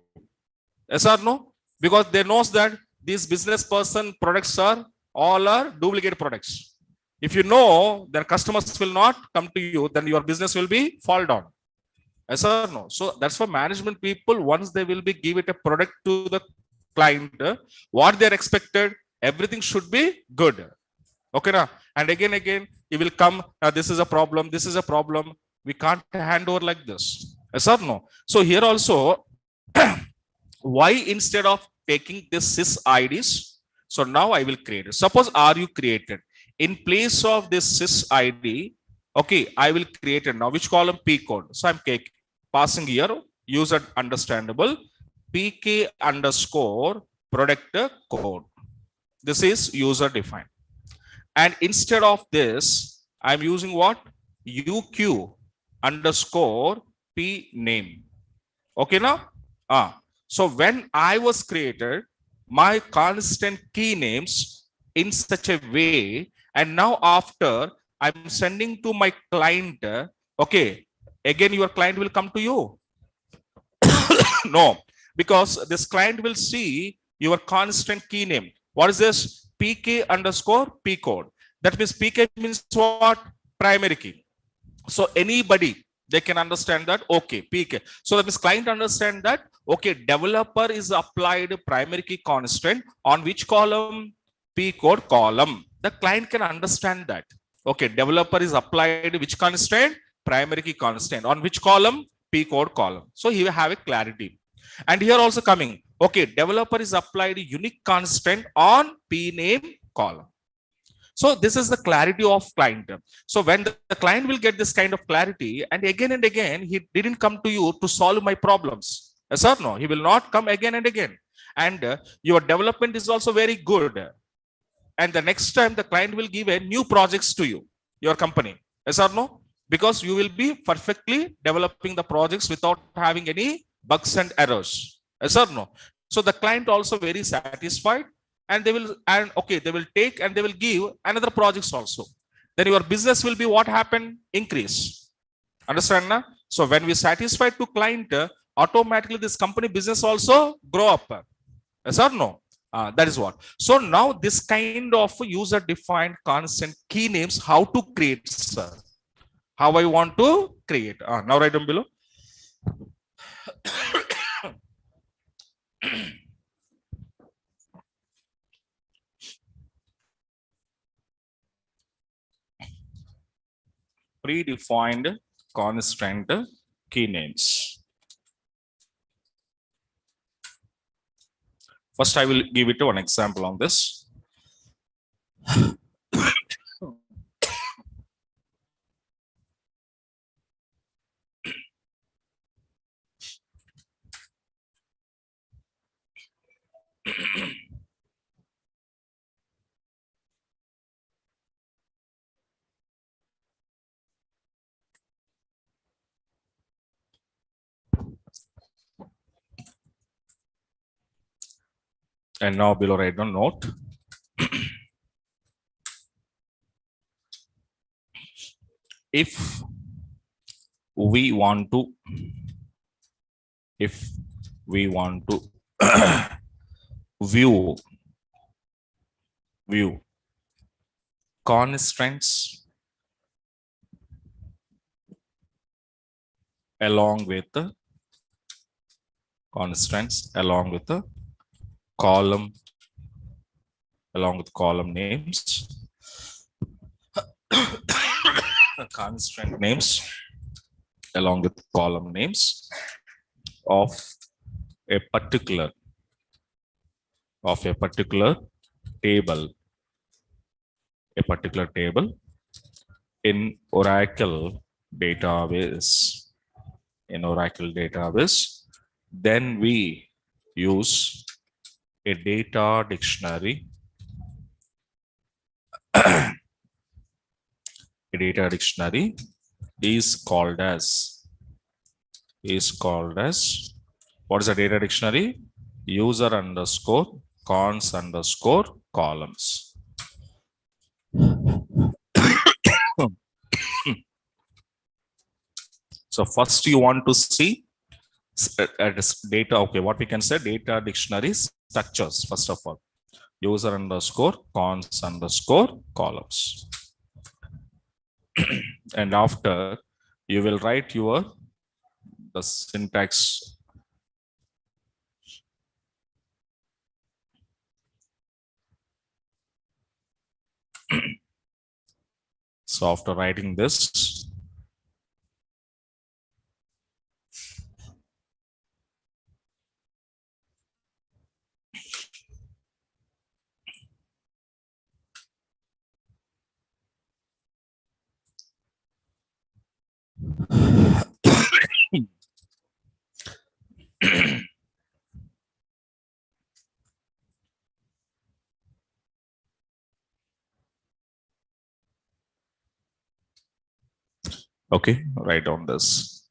Yes or no? Because they knows that these business person products are all are duplicate products. If you know, then customers will not come to you, then your business will be fall down. Yes or no? So that's for management people. Once they will be give it a product to the client, what they're expected, everything should be good. Okay, now and again, he will come. This is a problem. This is a problem. We can't hand over like this. Yes or no? So here also, why instead of taking this sys IDs, so now I will create it. Suppose are you created in place of this sys ID? Okay, I will create it now. Which column? P code. So I'm passing here user understandable pk underscore product code. This is user defined. And instead of this, I'm using what? uq underscore p name. Okay, now? So when I was created, my constant key names in such a way, and now after I'm sending to my client, okay, again your client will come to you. No, because this client will see your constant key name. What is this? pk underscore p code. That means pk means what? Primary key. So anybody, they can understand that. Okay, pk. So that means client understand that. Okay, developer is applied primary key constant on which column? P code column. The client can understand that. Okay, developer is applied which constant? Primary key constant. On which column? P code column. So he will have a clarity. And here also coming. Okay, developer is applied unique constant on p name column. So this is the clarity of client. So when the client will get this kind of clarity, and again, he didn't come to you to solve my problems. Yes or no? He will not come again and again. And your development is also very good. And the next time the client will give a new projects to you, your company. Yes or no? Because you will be perfectly developing the projects without having any bugs and errors. Yes or no? So the client also very satisfied, and they will, and okay, they will take and they will give another projects also. Then your business will be what happened? Increase. Understand na? So when we satisfy to client, automatically this company business also grow up. Yes or no? That is what. So now this kind of user defined constant key names, how to create, sir? How I want to create. Now write down below. Predefined constant key names. First, I will give it one example on this. And now below write down note. If we want to view constraints along with the column names, Constant names along with column names of a particular table, in Oracle database. Then we use a data dictionary. A data dictionary is called as what is a data dictionary? User underscore cons underscore columns. So first you want to see data. Okay, what we can say, data dictionary structures. First of all, user underscore cons underscore columns. And after you will write the syntax. So after writing this, okay, write down this.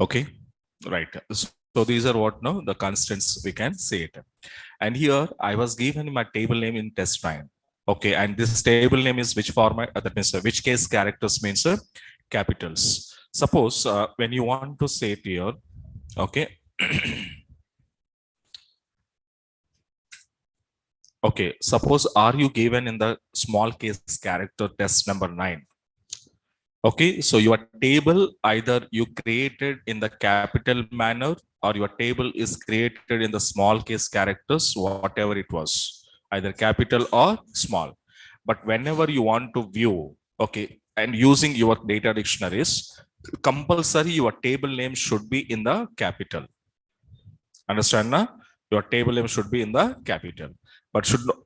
Okay, right. So these are what now the constants we can say it. And here I was given my table name in test time. Okay, and this table name is which format? That means which case characters means capitals. Suppose when you want to say it here, okay. Okay, suppose are you given in the small case character test number 9? Okay, so your table either you created in the capital manner or your table is created in the small case characters, whatever it was, either capital or small. But whenever you want to view, okay, and using your data dictionaries, compulsory your table name should be in the capital. Understand now? Your table name should be in the capital, but should not.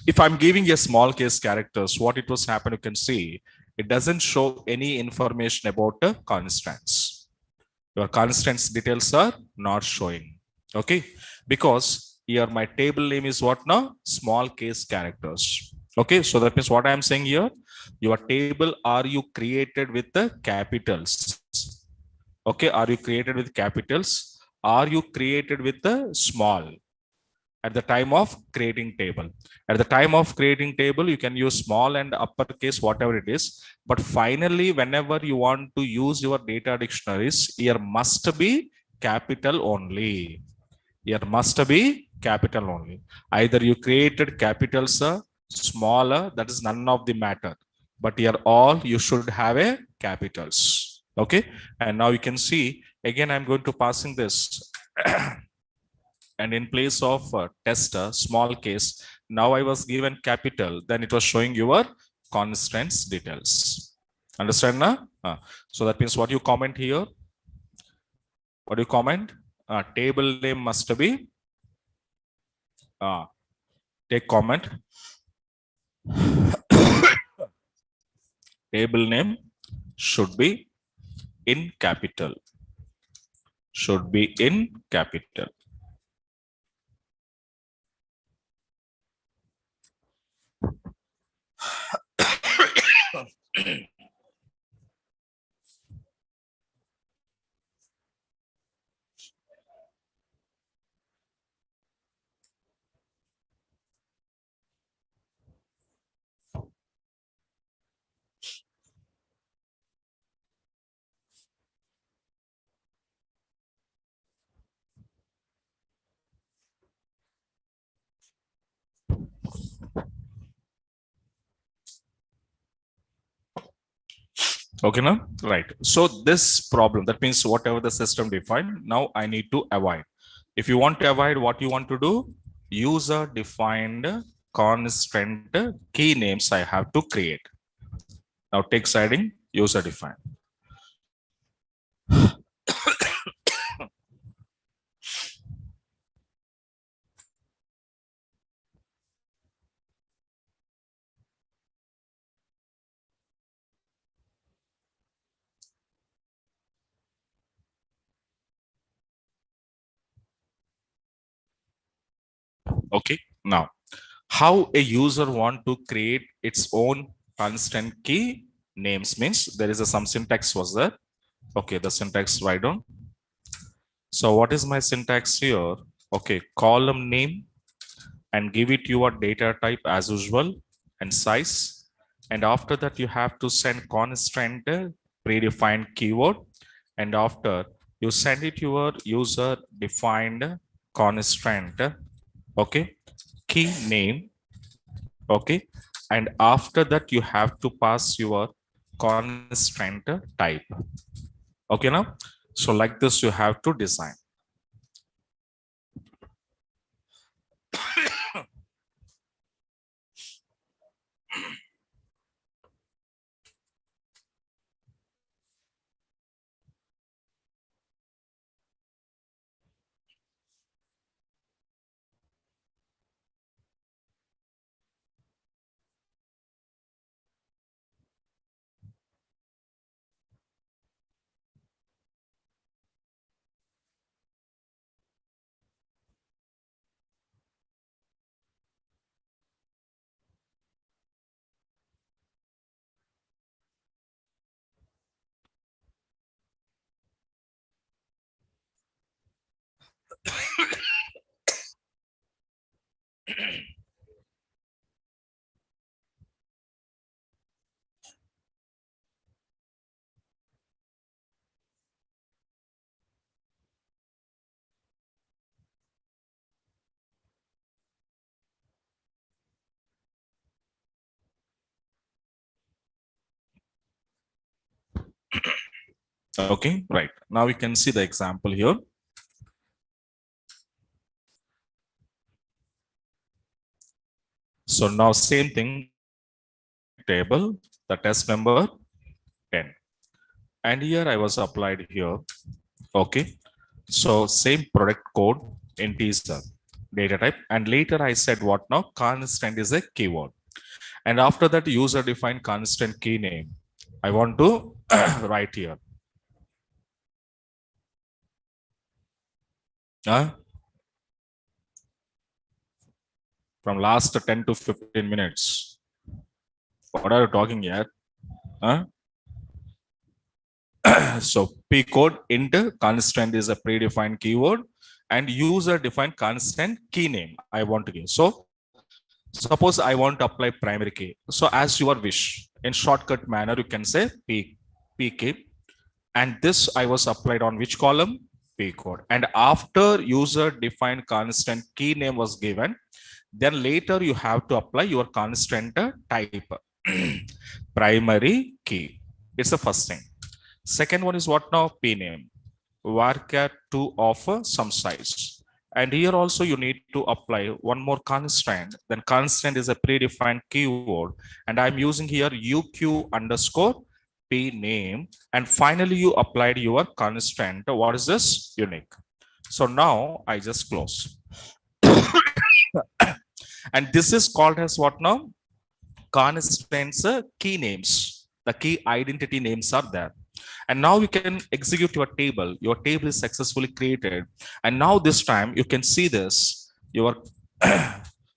If I'm giving a small case characters, what it was happen, you can see it doesn't show any information about the constants. Your constants details are not showing. Okay, because here my table name is what now? Small case characters. Okay, so that means what I am saying here, your table are you created with the capitals? Okay, are you created with capitals? Are you created with the small? At the time of creating table, at the time of creating table you can use small and uppercase whatever it is, but finally whenever you want to use your data dictionaries, here must be capital only. Here must be capital only. Either you created capitals smaller, that is none of the matter, but here all you should have a capitals. Okay, and now you can see again I'm going to passing this. And in place of tester small case, now I was given capital, then it was showing your constants details. Understand now? So that means what you comment here, what do you comment? Table name must be take comment. Table name should be in capital, should be in capital. Okay, now, right. So this problem, that means whatever the system defined, now I need to avoid. If you want to avoid, what you want to do, user defined constant key names I have to create. Now take siding, user defined. Okay, now how a user want to create its own constant key names means there is a some syntax was there. Okay, the syntax write down. So what is my syntax here? Okay, column name and give it your data type as usual and size. And after that, you have to send constant predefined keyword. And after you send it your user defined constant, okay, key name, okay. And after that, you have to pass your constant type. Okay, now, so like this, you have to design. Okay, right. Now we can see the example here. So now same thing, table, the test number 10. And here I was applied here. Okay. So same product code in teaser data type. And later I said what now? Constant is a keyword. And after that, user defined constant key name. I want to write here. From last 10 to 15 minutes. What are you talking here? So P code int constant is a predefined keyword and user defined constant key name I want to give. So suppose I want to apply primary key. So as your wish, in shortcut manner, you can say PK. And this I was applied on which column? P code. And after user defined constant key name was given, then later you have to apply your constant type, primary key. It's the first thing. Second one is what now? P name. Varchar to offer some size. And here also you need to apply one more constant. Then constant is a predefined keyword. And I'm using here UQ underscore P name. And finally you applied your constant. What is this? Unique. So now I just close. And this is called as what now? Constants key names. The key identity names are there. And now you can execute your table. Your table is successfully created. And now this time you can see this, your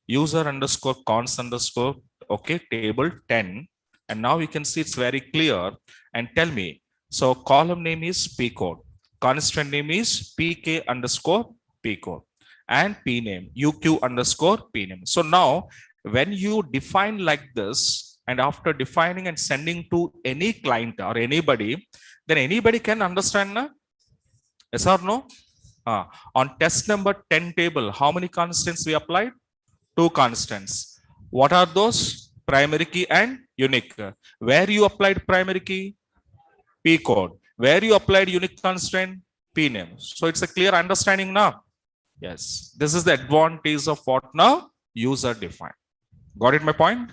user underscore cons underscore, okay, table 10. And now you can see it's very clear. And tell me, so column name is P code. Constant name is PK underscore P code. And P name, UQ underscore P name. So now when you define like this, and after defining and sending to any client or anybody, then anybody can understand. Yes or no? On test number 10 table, how many constants we applied? Two constants. What are those? Primary key and unique. Where you applied primary key? P code. Where you applied unique constant? P name. So it's a clear understanding now. Yes. This is the advantage of what now? User defined. Got it my point?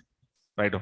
Right.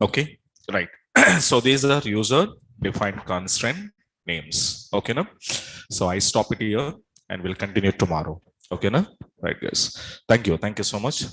Okay, right. So these are user defined constraint names. Okay, now. So I stop it here and we'll continue tomorrow. Okay, now. Right, guys. Thank you. Thank you so much.